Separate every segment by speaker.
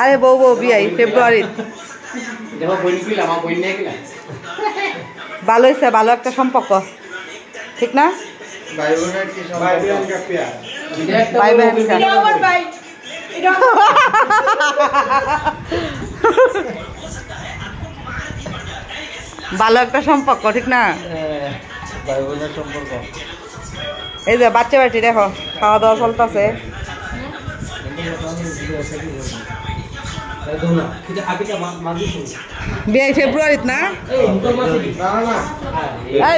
Speaker 1: আরে বউ বউ বিয়াই ফেব্রুয়ারি ভালো হয়েছে, ভালো একটা সম্পর্ক, ঠিক না? ভাই বোন ভালো একটা সম্পর্ক, ঠিক না? এই যে বাচ্চা বাটি দেখো খাওয়া দাওয়া চলতেছে। বিয়ে ফেব্রুয়ারিত না?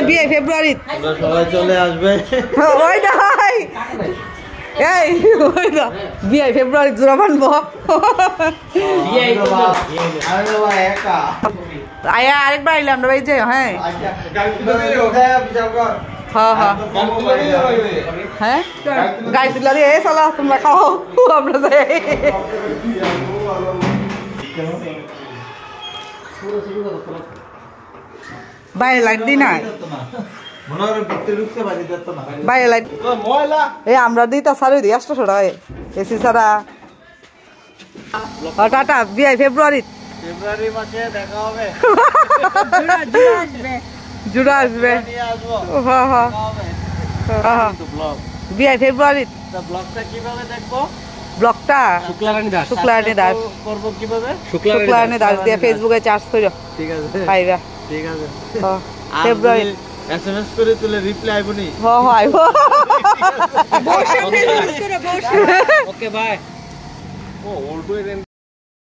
Speaker 1: বিয়ে ফেব্রুয়ারিত
Speaker 2: সবাই চলে আসবে।
Speaker 1: ওই নাই এই ওই না বিয়ে ফেব্রুয়ারি জোড়া বানবো। আয়া আরেকবার আইলাম আমরা ভাই যে। হ্যাঁ হ্যাঁ গাড়ি তুলা দিয়ে চলো তোমরা খাও, আমরা যাই। বাইরে লাইট দি নাই, বাইরে লাইট এই আমরা দিই সারি দিই 800 টাকা এসি ছাড়া। টাটা বিয়ে ফেব্রুয়ারি
Speaker 2: মাসে দেখা হবে।
Speaker 1: জুড়া আসবে বিয়ে ফেব্রুয়ারি।
Speaker 2: ব্লগটা কিভাবে দেখবো?
Speaker 1: ব্লগটা শুক্লারানী দাস
Speaker 2: করবো কিভাবে?
Speaker 1: শুক্লারানী দাস দিয়ে ফেসবুকে চার্জ করো, ঠিক আছে পাইবা। ঠিক আছে ফেব্রুয়ারি
Speaker 2: এসএমএস করে তুলে রিপ্লাই আইবনি।
Speaker 1: আইব।
Speaker 2: Okay bye. ও